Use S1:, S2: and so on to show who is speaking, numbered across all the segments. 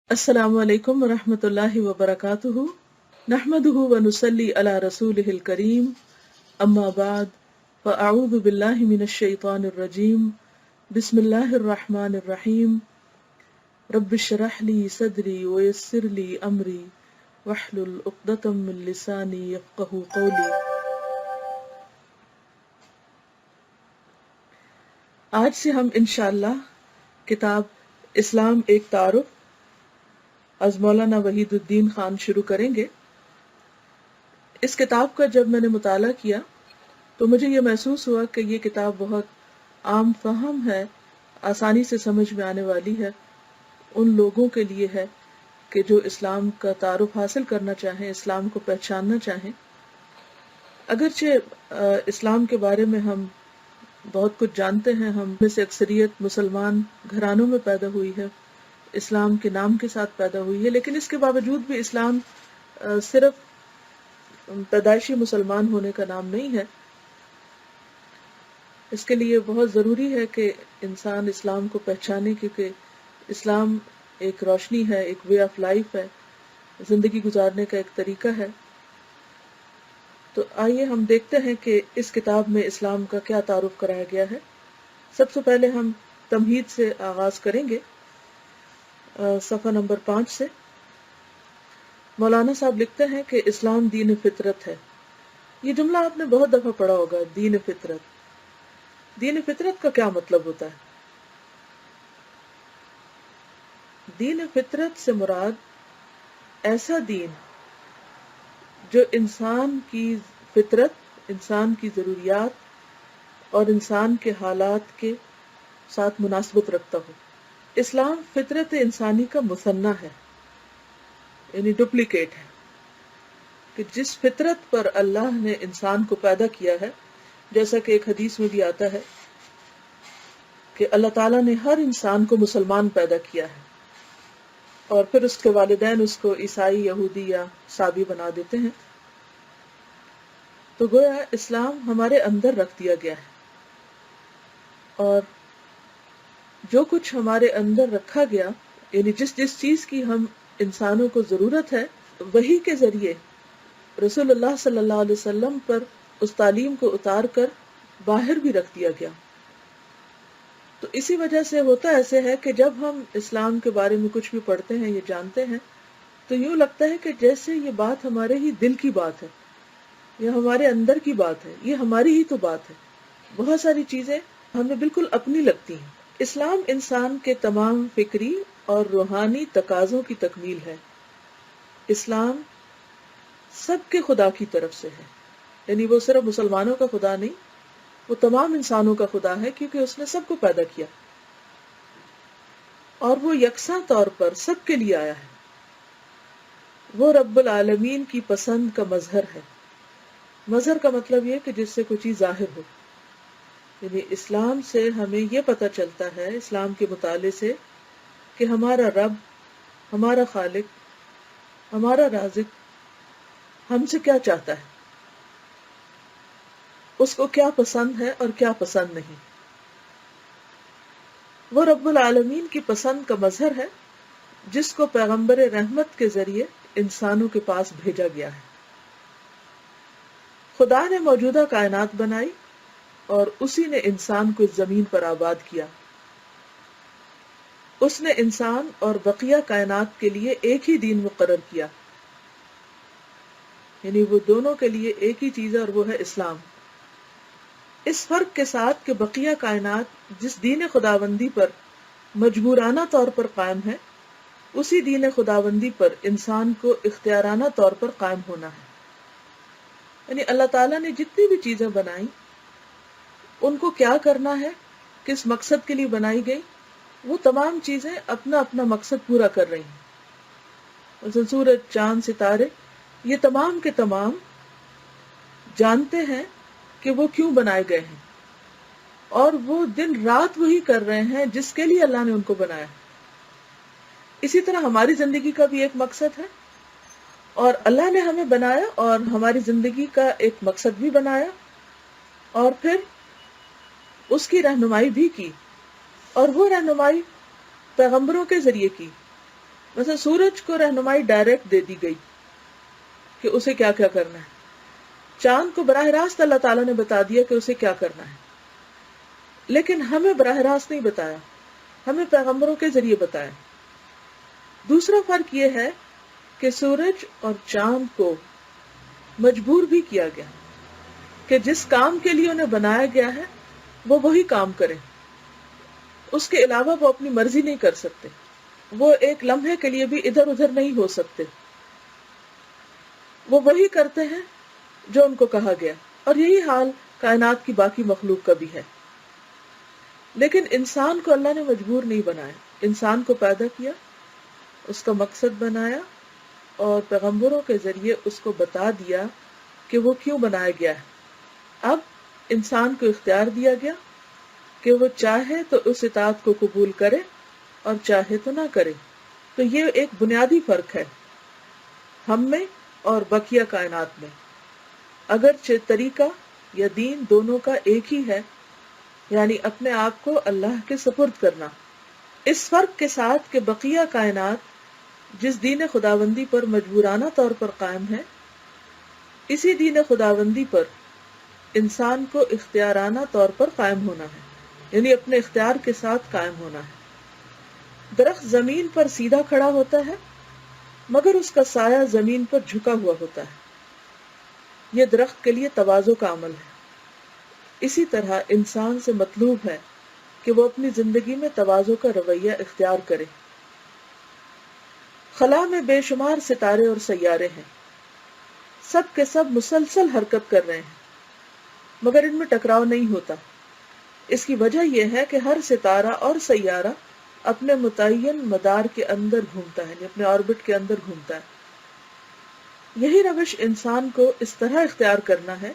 S1: السلام علیکم ورحمۃ اللہ وبرکاتہ نحمده ونصلی علی رسولہ الکریم اما بعد فاعوذ باللہ من الشیطان الرجیم بسم اللہ الرحمن الرحیم رب اشرح لی صدری ویسر لی امری واحلل عقدۃ من لسانی یفقہوا قولی۔ آج سے ہم انشاءاللہ کتاب اسلام ایک تعارف از مولانا وحید الدین خان شروع کریں گے۔ اس کتاب کا جب میں نے مطالعہ کیا تو مجھے یہ محسوس ہوا کہ یہ کتاب بہت عام فہم ہے، آسانی سے سمجھ میں آنے والی ہے، ان لوگوں کے لیے ہے کہ جو اسلام کا تعارف حاصل کرنا چاہیں، اسلام کو پہچاننا چاہیں۔ اگرچہ اسلام کے بارے میں ہم بہت کچھ جانتے ہیں، ہم میں سے اکثریت مسلمان گھرانوں میں پیدا ہوئی ہے، اسلام کے نام کے ساتھ پیدا ہوئی ہے، لیکن اس کے باوجود بھی اسلام صرف پیدائشی مسلمان ہونے کا نام نہیں ہے۔ اس کے لیے بہت ضروری ہے کہ انسان اسلام کو پہچانے، کیونکہ اسلام ایک روشنی ہے، ایک وے آف لائف ہے، زندگی گزارنے کا ایک طریقہ ہے۔ تو آئیے ہم دیکھتے ہیں کہ اس کتاب میں اسلام کا کیا تعارف کرایا گیا ہے۔ سب سے پہلے ہم تمہید سے آغاز کریں گے، صفحہ نمبر 5 سے۔ مولانا صاحب لکھتے ہیں کہ اسلام دین فطرت ہے۔ یہ جملہ آپ نے بہت دفعہ پڑھا ہوگا، دین فطرت۔ دین فطرت کا کیا مطلب ہوتا ہے؟ دین فطرت سے مراد ایسا دین جو انسان کی فطرت، انسان کی ضروریات اور انسان کے حالات کے ساتھ مناسبت رکھتا ہو۔ اسلام فطرت انسانی کا مثنیٰ ہے، یعنی ڈپلیکیٹ ہے، کہ جس فطرت پر اللہ نے انسان کو پیدا کیا ہے، جیسا کہ ایک حدیث میں بھی آتا ہے کہ اللہ تعالیٰ نے ہر انسان کو مسلمان پیدا کیا ہے اور پھر اس کے والدین اس کو عیسائی، یہودی یا سابی بنا دیتے ہیں۔ تو گویا اسلام ہمارے اندر رکھ دیا گیا ہے، اور جو کچھ ہمارے اندر رکھا گیا، یعنی جس چیز کی ہم انسانوں کو ضرورت ہے، وہی کے ذریعے رسول اللہ صلی اللہ علیہ وسلم پر اس تعلیم کو اتار کر باہر بھی رکھ دیا گیا۔ تو اسی وجہ سے ہوتا ایسے ہے کہ جب ہم اسلام کے بارے میں کچھ بھی پڑھتے ہیں یا جانتے ہیں تو یوں لگتا ہے کہ جیسے یہ بات ہمارے ہی دل کی بات ہے یا ہمارے اندر کی بات ہے، یہ ہماری ہی تو بات ہے۔ بہت ساری چیزیں ہمیں بالکل اپنی لگتی ہیں۔ اسلام انسان کے تمام فکری اور روحانی تقاضوں کی تکمیل ہے۔ اسلام سب کے خدا کی طرف سے ہے، یعنی وہ صرف مسلمانوں کا خدا نہیں، وہ تمام انسانوں کا خدا ہے، کیونکہ اس نے سب کو پیدا کیا اور وہ یکساں طور پر سب کے لیے آیا ہے۔ وہ رب العالمین کی پسند کا مظہر ہے۔ مظہر کا مطلب یہ کہ جس سے کوئی چیز ظاہر ہو، یعنی اسلام سے ہمیں یہ پتہ چلتا ہے، اسلام کے مطالعے سے، کہ ہمارا رب، ہمارا خالق، ہمارا رازق ہم سے کیا چاہتا ہے، اس کو کیا پسند ہے اور کیا پسند نہیں۔ وہ رب العالمین کی پسند کا مظہر ہے جس کو پیغمبر رحمت کے ذریعے انسانوں کے پاس بھیجا گیا ہے۔ خدا نے موجودہ کائنات بنائی اور اسی نے انسان کو اس زمین پر آباد کیا۔ اس نے انسان اور بقیہ کائنات کے لیے ایک ہی دین مقرر کیا، یعنی وہ دونوں کے لیے ایک ہی چیز ہے، اور وہ ہے اسلام۔ اس فرق کے ساتھ کہ بقیہ کائنات جس دین خداوندی پر مجبورانہ طور پر قائم ہے، اسی دین خداوندی پر انسان کو اختیارانہ طور پر قائم ہونا ہے۔ یعنی اللہ تعالیٰ نے جتنی بھی چیزیں بنائیں، ان کو کیا کرنا ہے، کس مقصد کے لیے بنائی گئی، وہ تمام چیزیں اپنا اپنا مقصد پورا کر رہی ہیں۔ مثلا سورج، چاند، ستارے، یہ تمام کے تمام جانتے ہیں کہ وہ کیوں بنائے گئے ہیں، اور وہ دن رات وہی کر رہے ہیں جس کے لیے اللہ نے ان کو بنایا۔ اسی طرح ہماری زندگی کا بھی ایک مقصد ہے، اور اللہ نے ہمیں بنایا اور ہماری زندگی کا ایک مقصد بھی بنایا، اور پھر اس کی رہنمائی بھی کی، اور وہ رہنمائی پیغمبروں کے ذریعے کی۔ مثلا سورج کو رہنمائی ڈائریکٹ دے دی گئی کہ اسے کیا کیا کرنا ہے، چاند کو براہ راست اللہ تعالیٰ نے بتا دیا کہ اسے کیا کرنا ہے، لیکن ہمیں براہ راست نہیں بتایا، ہمیں پیغمبروں کے ذریعے بتایا۔ دوسرا فرق یہ ہے کہ سورج اور چاند کو مجبور بھی کیا گیا کہ جس کام کے لیے انہیں بنایا گیا ہے وہ وہی کام کریں، اس کے علاوہ وہ اپنی مرضی نہیں کر سکتے، وہ ایک لمحے کے لیے بھی ادھر ادھر نہیں ہو سکتے، وہ وہی کرتے ہیں جو ان کو کہا گیا، اور یہی حال کائنات کی باقی مخلوق کا بھی ہے۔ لیکن انسان کو اللہ نے مجبور نہیں بنایا، انسان کو پیدا کیا، اس کا مقصد بنایا اور پیغمبروں کے ذریعے اس کو بتا دیا کہ وہ کیوں بنایا گیا ہے۔ اب انسان کو اختیار دیا گیا کہ وہ چاہے تو اس اطاعت کو قبول کرے اور چاہے تو نہ کرے۔ تو یہ ایک بنیادی فرق ہے ہم میں اور بقیہ کائنات میں، اگرچہ طریقہ یا دین دونوں کا ایک ہی ہے، یعنی اپنے آپ کو اللہ کے سپرد کرنا، اس فرق کے ساتھ کہ بقیہ کائنات جس دین خداوندی پر مجبورانہ طور پر قائم ہے، اسی دین خداوندی پر انسان کو اختیارانہ طور پر قائم ہونا ہے، یعنی اپنے اختیار کے ساتھ قائم ہونا ہے۔ درخت زمین پر سیدھا کھڑا ہوتا ہے مگر اس کا سایہ زمین پر جھکا ہوا ہوتا ہے، یہ درخت کے لیے تواضع کا عمل ہے۔ اسی طرح انسان سے مطلوب ہے کہ وہ اپنی زندگی میں تواضع کا رویہ اختیار کرے۔ خلا میں بے شمار ستارے اور سیارے ہیں، سب کے سب مسلسل حرکت کر رہے ہیں مگر ان میں ٹکراؤ نہیں ہوتا۔ اس کی وجہ یہ ہے کہ ہر ستارہ اور سیارہ اپنے متعین مدار کے اندر گھومتا ہے، یعنی اپنے آربٹ کے اندر گھومتا ہے۔ یہی روش انسان کو اس طرح اختیار کرنا ہے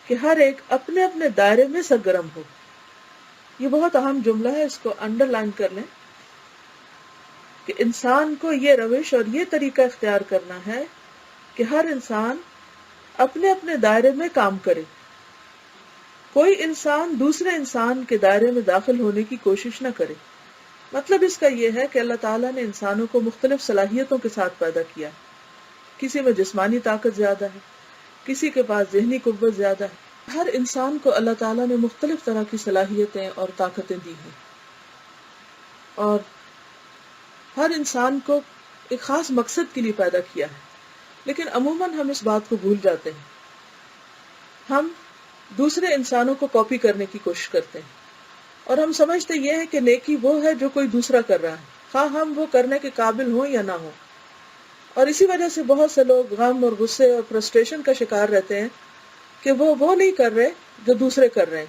S1: کہ ہر ایک اپنے اپنے دائرے میں سرگرم ہو۔ یہ بہت اہم جملہ ہے، اس کو انڈر لائن کر لیں کہ انسان کو یہ روش اور یہ طریقہ اختیار کرنا ہے کہ ہر انسان اپنے اپنے دائرے میں کام کرے، کوئی انسان دوسرے انسان کے دائرے میں داخل ہونے کی کوشش نہ کرے۔ مطلب اس کا یہ ہے کہ اللہ تعالیٰ نے انسانوں کو مختلف صلاحیتوں کے ساتھ پیدا کیا، کسی میں جسمانی طاقت زیادہ ہے، کسی کے پاس ذہنی قوت زیادہ ہے۔ ہر انسان کو اللہ تعالیٰ نے مختلف طرح کی صلاحیتیں اور طاقتیں دی ہیں، اور ہر انسان کو ایک خاص مقصد کے لیے پیدا کیا ہے، لیکن عموماً ہم اس بات کو بھول جاتے ہیں۔ ہم دوسرے انسانوں کو کاپی کرنے کی کوشش کرتے ہیں، اور ہم سمجھتے یہ ہے کہ نیکی وہ ہے جو کوئی دوسرا کر رہا ہے، خواہ ہم وہ کرنے کے قابل ہوں یا نہ ہوں۔ اور اسی وجہ سے بہت سے لوگ غم اور غصے اور فرسٹریشن کا شکار رہتے ہیں کہ وہ نہیں کر رہے جو دوسرے کر رہے ہیں،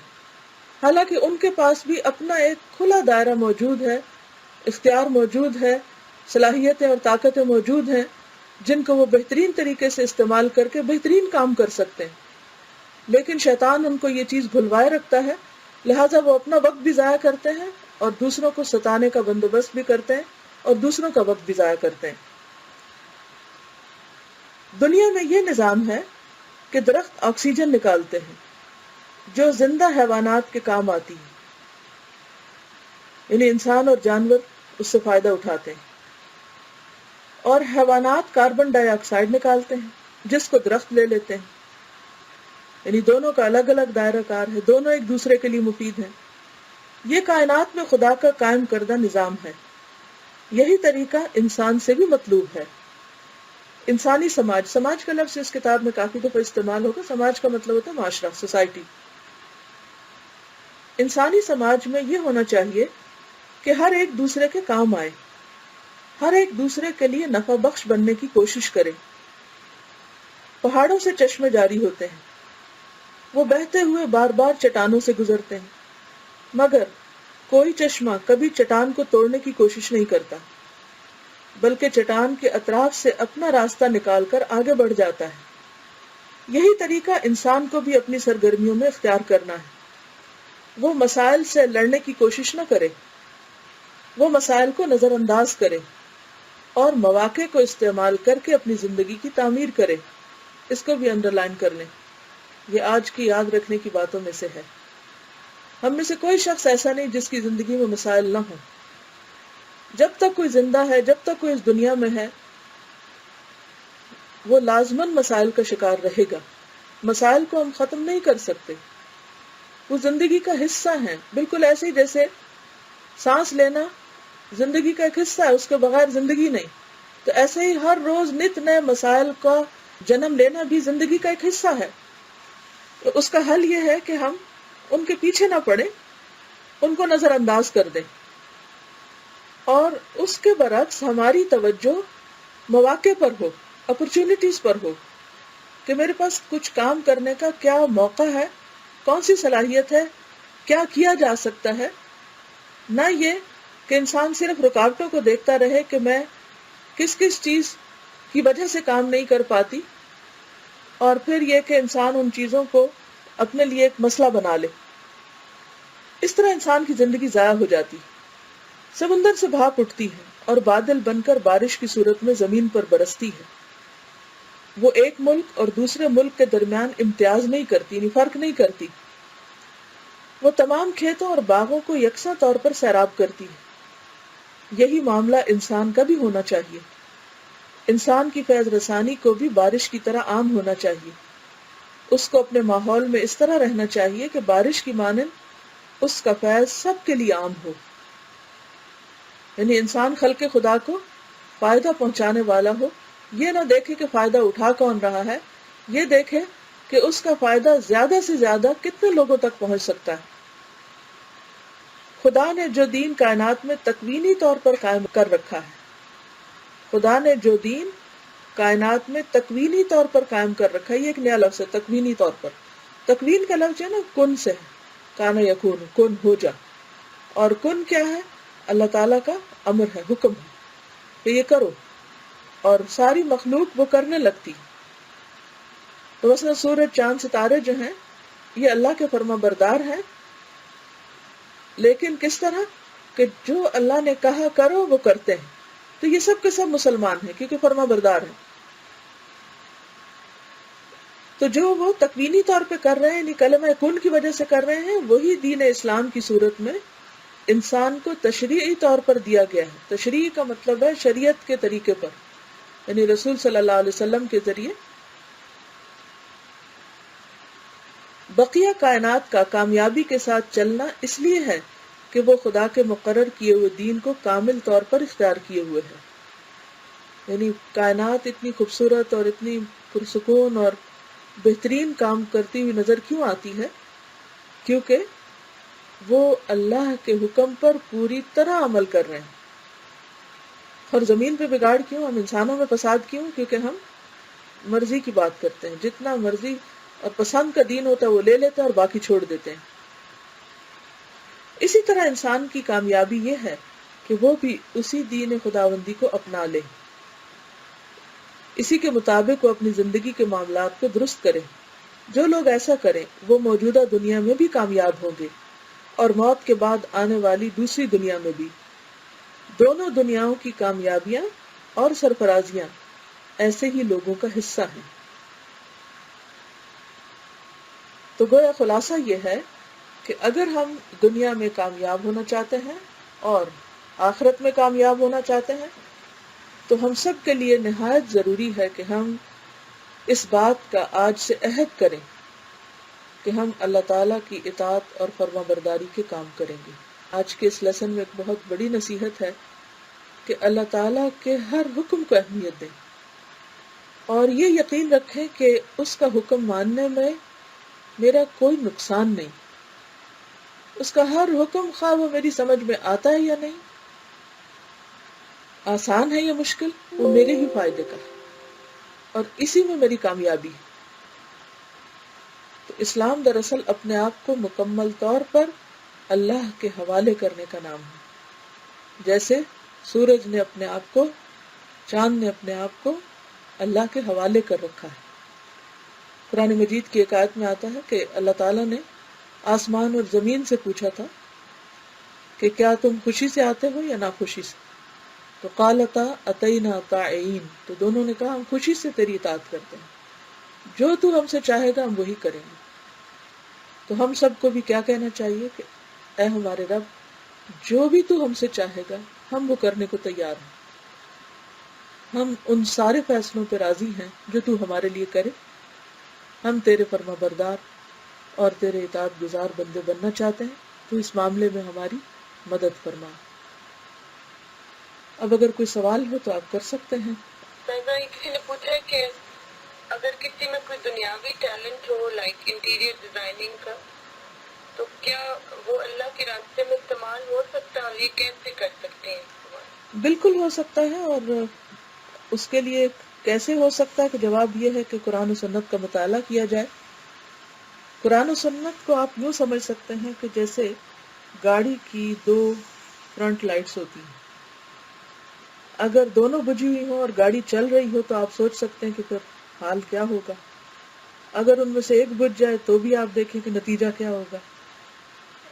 S1: حالانکہ ان کے پاس بھی اپنا ایک کھلا دائرہ موجود ہے، اختیار موجود ہے، صلاحیتیں اور طاقتیں موجود ہیں جن کو وہ بہترین طریقے سے استعمال کر کے بہترین کام کر سکتے ہیں۔ لیکن شیطان ان کو یہ چیز بھلوائے رکھتا ہے، لہٰذا وہ اپنا وقت بھی ضائع کرتے ہیں اور دوسروں کو ستانے کا بندوبست بھی کرتے ہیں اور دوسروں کا وقت بھی ضائع کرتے ہیں۔ دنیا میں یہ نظام ہے کہ درخت آکسیجن نکالتے ہیں جو زندہ حیوانات کے کام آتی ہے، یعنی انسان اور جانور اس سے فائدہ اٹھاتے ہیں، اور حیوانات کاربن ڈائی آکسائیڈ نکالتے ہیں جس کو درخت لے لیتے ہیں، یعنی دونوں کا الگ الگ دائرہ کار ہے، دونوں ایک دوسرے کے لیے مفید ہیں۔ یہ کائنات میں خدا کا قائم کردہ نظام ہے۔ یہی طریقہ انسان سے بھی مطلوب ہے۔ انسانی سماج کا لفظ اس کتاب میں کافی دفعہ استعمال ہوگا۔ سماج کا مطلب ہوتا ہے معاشرہ، سوسائٹی۔ انسانی سماج میں یہ ہونا چاہیے کہ ہر ایک دوسرے کے کام آئے، ہر ایک دوسرے کے لیے نفع بخش بننے کی کوشش کرے۔ پہاڑوں سے چشمے جاری ہوتے ہیں، وہ بہتے ہوئے بار بار چٹانوں سے گزرتے ہیں، مگر کوئی چشمہ کبھی چٹان کو توڑنے کی کوشش نہیں کرتا، بلکہ چٹان کے اطراف سے اپنا راستہ نکال کر آگے بڑھ جاتا ہے۔ یہی طریقہ انسان کو بھی اپنی سرگرمیوں میں اختیار کرنا ہے۔ وہ مسائل سے لڑنے کی کوشش نہ کرے، وہ مسائل کو نظر انداز کرے اور مواقع کو استعمال کر کے اپنی زندگی کی تعمیر کرے۔ اس کو بھی انڈر لائن کر لیں، یہ آج کی یاد رکھنے کی باتوں میں سے ہے۔ ہم میں سے کوئی شخص ایسا نہیں جس کی زندگی میں مسائل نہ ہوں۔ جب تک کوئی زندہ ہے، جب تک کوئی اس دنیا میں ہے، وہ لازماً مسائل کا شکار رہے گا. مسائل کو ہم ختم نہیں کر سکتے، وہ زندگی کا حصہ ہیں، بالکل ایسے ہی جیسے سانس لینا زندگی کا ایک حصہ ہے، اس کے بغیر زندگی نہیں. تو ایسے ہی ہر روز نت نئے مسائل کا جنم لینا بھی زندگی کا ایک حصہ ہے. تو اس کا حل یہ ہے کہ ہم ان کے پیچھے نہ پڑیں، ان کو نظر انداز کر دیں، اور اس کے برعکس ہماری توجہ مواقع پر ہو، اپرچونٹیز پر ہو، کہ میرے پاس کچھ کام کرنے کا کیا موقع ہے، کون سی صلاحیت ہے، کیا کیا جا سکتا ہے. نہ یہ کہ انسان صرف رکاوٹوں کو دیکھتا رہے کہ میں کس کس چیز کی وجہ سے کام نہیں کر پاتی، اور پھر یہ کہ انسان ان چیزوں کو اپنے لیے ایک مسئلہ بنا لے. اس طرح انسان کی زندگی ضائع ہو جاتی. سمندر سے بھاپ اٹھتی ہے اور بادل بن کر بارش کی صورت میں زمین پر برستی ہے. وہ ایک ملک اور دوسرے ملک کے درمیان امتیاز نہیں کرتی، یعنی فرق نہیں کرتی. وہ تمام کھیتوں اور باغوں کو یکساں طور پر سیراب کرتی ہے. یہی معاملہ انسان کا بھی ہونا چاہیے. انسان کی فیض رسانی کو بھی بارش کی طرح عام ہونا چاہیے. اس کو اپنے ماحول میں اس طرح رہنا چاہیے کہ بارش کی مانند اس کا فیض سب کے لیے عام ہو. یعنی انسان خلق خدا کو فائدہ پہنچانے والا ہو. یہ نہ دیکھے کہ فائدہ اٹھا کون رہا ہے، یہ دیکھے کہ اس کا فائدہ زیادہ سے زیادہ کتنے لوگوں تک پہنچ سکتا ہے. خدا نے جو دین کائنات میں تکوینی طور پر قائم کر رکھا ہے، خدا نے جو دین کائنات میں تکوینی طور پر قائم کر رکھا ہے، یہ ایک نیا لفظ ہے، تکوینی طور پر. تکوین کا لفظ ہے نا، کن سے ہے، کانا یکون، کن ہو جا. اور کن کیا ہے؟ اللہ تعالیٰ کا امر ہے، حکم ہے کہ یہ کرو، اور ساری مخلوق وہ کرنے لگتی. تو مثلا سورج، چاند، ستارے جو ہیں یہ اللہ کے فرما بردار ہیں، لیکن کس طرح کہ جو اللہ نے کہا کرو وہ کرتے ہیں. تو یہ سب کے سب مسلمان ہیں کیونکہ فرما بردار ہیں. تو جو وہ تکوینی طور پہ کر رہے ہیں، یعنی کلمہ کن کی وجہ سے کر رہے ہیں، وہی دین اسلام کی صورت میں انسان کو تشریعی طور پر دیا گیا ہے. تشریع کا مطلب ہے شریعت کے طریقے پر، یعنی رسول صلی اللہ علیہ وسلم کے ذریعے. بقیہ کائنات کا کامیابی کے ساتھ چلنا اس لیے ہے کہ وہ خدا کے مقرر کیے ہوئے دین کو کامل طور پر اختیار کیے ہوئے ہے. یعنی کائنات اتنی خوبصورت اور اتنی پرسکون اور بہترین کام کرتی ہوئی نظر کیوں آتی ہے؟ کیونکہ وہ اللہ کے حکم پر پوری طرح عمل کر رہے ہیں. اور زمین پہ بگاڑ کیوں، ہم انسانوں میں فساد کیوں؟ کیونکہ ہم مرضی کی بات کرتے ہیں، جتنا مرضی اور پسند کا دین ہوتا ہے وہ لے لیتے ہیں اور باقی چھوڑ دیتے ہیں. اسی طرح انسان کی کامیابی یہ ہے کہ وہ بھی اسی دین خداوندی کو اپنا لے، اسی کے مطابق وہ اپنی زندگی کے معاملات کو درست کرے. جو لوگ ایسا کریں وہ موجودہ دنیا میں بھی کامیاب ہوں گے اور موت کے بعد آنے والی دوسری دنیا میں بھی. دونوں دنیاؤں کی کامیابیاں اور سرفرازیاں ایسے ہی لوگوں کا حصہ ہیں. تو گویا خلاصہ یہ ہے کہ اگر ہم دنیا میں کامیاب ہونا چاہتے ہیں اور آخرت میں کامیاب ہونا چاہتے ہیں تو ہم سب کے لیے نہایت ضروری ہے کہ ہم اس بات کا آج سے عہد کریں کہ ہم اللہ تعالیٰ کی اطاعت اور فرما برداری کے کام کریں گے. آج کے اس لیسن میں ایک بہت بڑی نصیحت ہے کہ اللہ تعالیٰ کے ہر حکم کو اہمیت دیں اور یہ یقین رکھیں کہ اس کا حکم ماننے میں میرا کوئی نقصان نہیں. اس کا ہر حکم، خواہ وہ میری سمجھ میں آتا ہے یا نہیں، آسان ہے یا مشکل، وہ میرے ہی فائدے کا ہے اور اسی میں میری کامیابی ہے. تو اسلام دراصل اپنے آپ کو مکمل طور پر اللہ کے حوالے کرنے کا نام ہے. جیسے سورج نے اپنے آپ کو، چاند نے اپنے آپ کو اللہ کے حوالے کر رکھا ہے. قرآن مجید کی ایک آیت میں آتا ہے کہ اللہ تعالیٰ نے آسمان اور زمین سے پوچھا تھا کہ کیا تم خوشی سے آتے ہو یا ناخوشی سے؟ تو قالتا اتینا طائعین، تو دونوں نے کہا ہم خوشی سے تیری اطاعت کرتے ہیں، جو تو ہم سے چاہے گا ہم وہی کریں گے. تو ہم سب کو بھی کیا کہنا چاہیے کہ اے ہمارے رب، جو بھی تو ہم سے چاہے گا ہم وہ کرنے کو تیار ہیں. ہم ان سارے فیصلوں پہ راضی ہیں جو تو ہمارے لیے کرے. ہم تیرے فرما بردار اور تیرے اطاعت گزار بندے بننا چاہتے ہیں. تو اس معاملے میں ہماری مدد فرما. اب اگر کوئی سوال ہو تو آپ کر سکتے ہیں.
S2: کسی نے پوچھا ہے کہ اگر کسی میں کوئی دنیاوی ٹیلنٹ ہو لائک انٹیریئر ڈیزائننگ کا تو کیا وہ اللہ کے راستے میں استعمال ہو سکتا ہے اور یہ کیسے کر سکتے ہیں استعمال؟
S1: بالکل ہو سکتا ہے. اور اس کے لیے کیسے ہو سکتا ہے کہ جواب یہ ہے کہ قرآن و سنت کا مطالعہ کیا جائے. قرآن و سنت کو آپ یوں سمجھ سکتے ہیں کہ جیسے گاڑی کی دو فرنٹ لائٹس ہوتی ہیں. اگر دونوں بجھی ہوئی ہوں اور گاڑی چل رہی ہو تو آپ سوچ سکتے ہیں کہ پھر حال کیا ہوگا. اگر ان میں سے ایک بجھ جائے تو بھی آپ دیکھیں کہ نتیجہ کیا ہوگا.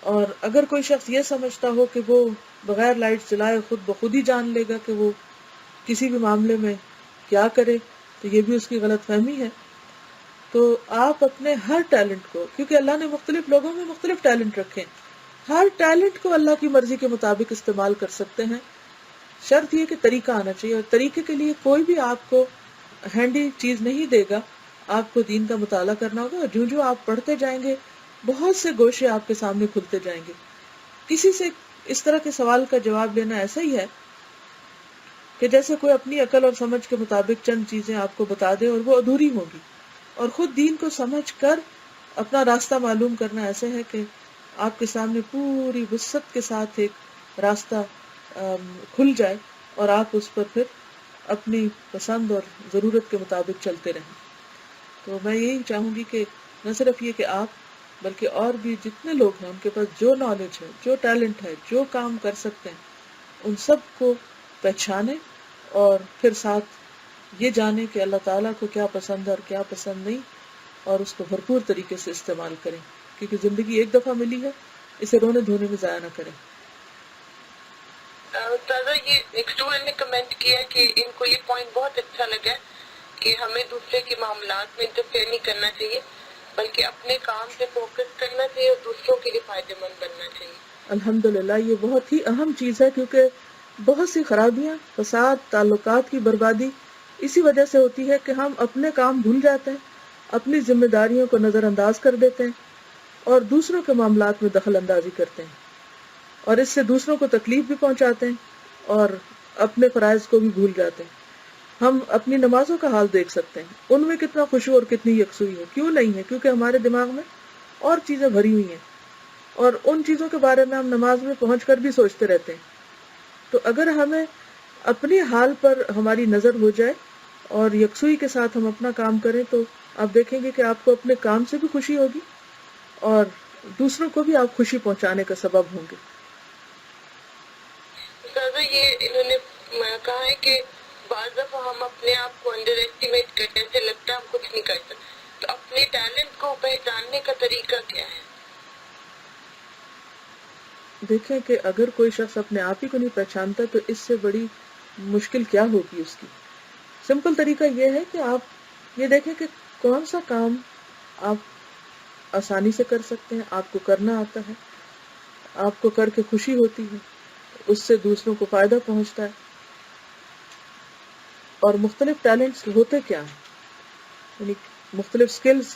S1: اور اگر کوئی شخص یہ سمجھتا ہو کہ وہ بغیر لائٹ جلائے خود بخود ہی جان لے گا کہ وہ کسی بھی معاملے میں کیا کرے تو یہ بھی اس کی غلط فہمی ہے. تو آپ اپنے ہر ٹیلنٹ کو، کیونکہ اللہ نے مختلف لوگوں میں مختلف ٹیلنٹ رکھے ہیں، ہر ٹیلنٹ کو اللہ کی مرضی کے مطابق استعمال کر سکتے ہیں. شرط یہ کہ طریقہ آنا چاہیے، اور طریقے کے لیے کوئی بھی آپ کو ہینڈی چیز نہیں دے گا. آپ کو دین کا مطالعہ کرنا ہوگا، اور جو آپ پڑھتے جائیں گے بہت سے گوشے آپ کے سامنے کھلتے جائیں گے. کسی سے اس طرح کے سوال کا جواب لینا ایسا ہی ہے کہ جیسے کوئی اپنی عقل اور سمجھ کے مطابق چند چیزیں آپ کو بتا دے اور وہ ادھوری ہوگی. اور خود دین کو سمجھ کر اپنا راستہ معلوم کرنا ایسے ہے کہ آپ کے سامنے پوری وسعت کے ساتھ ایک راستہ کھل جائے اور آپ اس پر پھر اپنی پسند اور ضرورت کے مطابق چلتے رہیں. تو میں یہی چاہوں گی کہ نہ صرف یہ کہ آپ بلکہ اور بھی جتنے لوگ ہیں ان کے پاس جو نالج ہے، جو ٹیلنٹ ہے، جو کام کر سکتے ہیں، ان سب کو پہچانیں اور پھر ساتھ یہ جانیں کہ اللہ تعالیٰ کو کیا پسند ہے اور کیا پسند نہیں، اور اس کو بھرپور طریقے سے استعمال کریں، کیونکہ زندگی ایک دفعہ ملی ہے، اسے رونے دھونے میں ضائع نہ کریں.
S2: استاذہ یہ ایک اسٹوڈنٹ نے کمنٹ کیا کہ ان کو یہ پوائنٹ بہت اچھا لگا کہ ہمیں دوسرے کے معاملات میں انٹرفیئر نہیں کرنا چاہیے بلکہ اپنے کام پہ فوکس کرنا چاہیے اور دوسروں کے لیے فائدے مند بننا چاہیے.
S1: الحمدللہ یہ بہت ہی اہم چیز ہے، کیونکہ بہت سی خرابیاں، فساد، تعلقات کی بربادی اسی وجہ سے ہوتی ہے کہ ہم اپنے کام بھول جاتے ہیں، اپنی ذمہ داریوں کو نظر انداز کر دیتے ہیں اور دوسروں کے معاملات میں دخل اندازی کرتے ہیں، اور اس سے دوسروں کو تکلیف بھی پہنچاتے ہیں اور اپنے فرائض کو بھی بھول جاتے ہیں. ہم اپنی نمازوں کا حال دیکھ سکتے ہیں، ان میں کتنا خشوع اور کتنی یکسوئی ہے. کیوں نہیں ہے؟ کیونکہ ہمارے دماغ میں اور چیزیں بھری ہوئی ہیں، اور ان چیزوں کے بارے میں ہم نماز میں پہنچ کر بھی سوچتے رہتے ہیں. تو اگر ہمیں اپنی حال پر ہماری نظر ہو جائے اور یکسوئی کے ساتھ ہم اپنا کام کریں تو آپ دیکھیں گے کہ آپ کو اپنے کام سے بھی خوشی ہوگی اور دوسروں کو بھی آپ خوشی پہنچانے کا سبب ہوں گے.
S2: استاذہ یہ انہوں نے کہا ہے کہ بعض دفعہ ہم اپنے آپ کو انڈر ایسٹیمیٹ کرتے ہیں، ایسے لگتا ہے ہم کچھ نہیں کر سکتے، تو اپنے ٹیلنٹ کو پہچاننے کا طریقہ کیا ہے؟
S1: دیکھیں کہ اگر کوئی شخص اپنے آپ ہی کو نہیں پہچانتا تو اس سے بڑی مشکل کیا ہوگی اس کی. سمپل طریقہ یہ ہے کہ آپ یہ دیکھیں کہ کون سا کام آپ آسانی سے کر سکتے ہیں، آپ کو کرنا آتا ہے، آپ کو کر کے خوشی ہوتی ہے، اس سے دوسروں کو فائدہ پہنچتا ہے. اور مختلف ٹیلنٹس ہوتے کیا ہیں، یعنی مختلف سکلز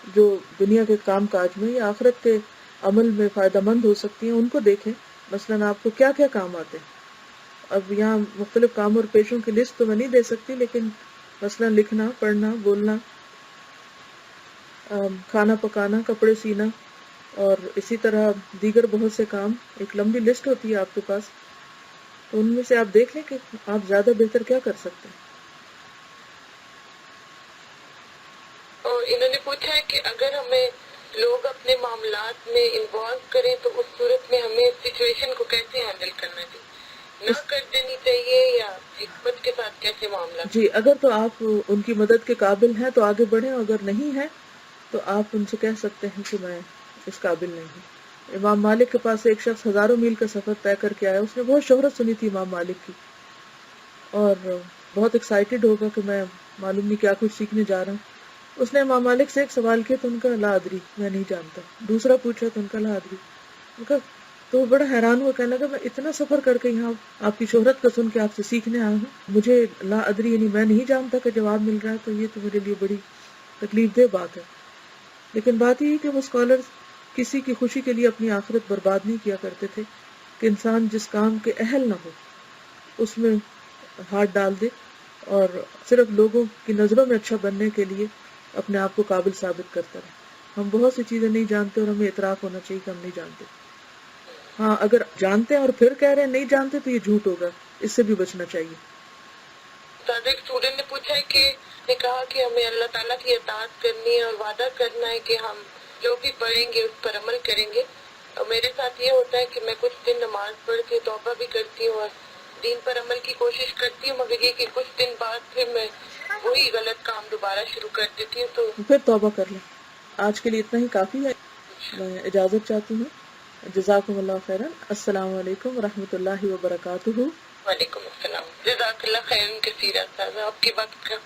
S1: جو دنیا کے کام کاج میں یا آخرت کے عمل میں فائدہ مند ہو سکتی ہیں، ان کو دیکھیں. مثلاً آپ کو کیا کیا کام آتے ہیں. اب یہاں مختلف کام اور پیشوں کی لسٹ تو میں نہیں دے سکتی، لیکن مثلاً لکھنا، پڑھنا، بولنا، کھانا پکانا، کپڑے سینا، اور اسی طرح دیگر بہت سے کام. ایک لمبی لسٹ ہوتی ہے آپ کے پاس، تو ان میں سے آپ دیکھ لیں کہ آپ زیادہ بہتر کیا کر سکتے ہیں.
S2: اور انہوں نے پوچھا ہے کہ اگر ہمیں لوگ اپنے معاملات میں انوالو کریں تو اس صورت میں ہمیں سچویشن کو کیسے ہینڈل کرنا چاہیے، نہ کر دینی چاہیے یا حکمت کے ساتھ کیسے معاملہ
S1: جی، اگر تو آپ ان کی مدد کے قابل ہیں تو آگے بڑھیں، اگر نہیں ہیں تو آپ ان سے کہہ سکتے ہیں کہ میں اس قابل نہیں ہوں. امام مالک کے پاس ایک شخص ہزاروں میل کا سفر طے کر کے آیا. اس نے بہت شہرت سنی تھی امام مالک کی اور بہت ایکسائٹیڈ ہوگا کہ میں معلوم نہیں کیا کچھ سیکھنے جا رہا ہوں. اس نے امام مالک سے ایک سوال کیا تو ان کا لا ادری، میں نہیں جانتا. دوسرا پوچھا تو ان کا لا ادری. ان کا تو وہ بڑا حیران ہوا، کہنے لگا میں اتنا سفر کر کے یہاں آپ کی شہرت کا سن کے آپ سے سیکھنے آیا ہوں، مجھے لا ادری یعنی میں نہیں جانتا کہ جواب مل رہا ہے، تو یہ تو میرے لیے بڑی تکلیف دہ بات ہے۔ لیکن بات یہ ہے کہ وہ اسکالرز کسی کی خوشی کے لیے اپنی آخرت برباد نہیں کیا کرتے تھے کہ انسان جس کام کے اہل نہ ہو اس میں ہاتھ ڈال دے اور صرف لوگوں کی نظروں میں اچھا بننے کے لیے اپنے آپ کو قابل ثابت کرتا رہے۔ ہم بہت سی چیزیں نہیں جانتے اور ہمیں اعتراف ہونا چاہیے کہ ہم نہیں جانتے۔ ہاں اگر جانتے ہیں اور پھر کہہ رہے ہیں نہیں جانتے تو یہ جھوٹ ہوگا، اس سے بھی بچنا چاہیے۔
S2: استاد ایک اسٹوڈنٹ نے پوچھا ہے کہ نے کہا کہ ہمیں اللہ تعالیٰ کی اطاعت کرنی ہے اور وعدہ کرنا ہے کہ ہم جو بھی پڑھیں گے اس پر عمل کریں گے، اور میرے ساتھ یہ ہوتا ہے کہ میں کچھ دن نماز پڑھ کے توبہ بھی کرتی ہوں اور دین پر عمل کی کوشش کرتی ہوں، مگر یہ کہ کچھ دن بعد پھر میں وہی غلط کام دوبارہ شروع کر دیتی ہوں۔ تو
S1: پھر توبہ کر لیں۔ آج کے لیے اتنا ہی کافی ہے، میں اجازت چاہتی ہوں۔ جزاکم اللہ خیرا۔ السلام علیکم ورحمۃ اللہ وبرکاتہ۔
S2: وعلیکم السلام، جزاک اللہ خیر کثیر استاذہ، آپ کی وقت کا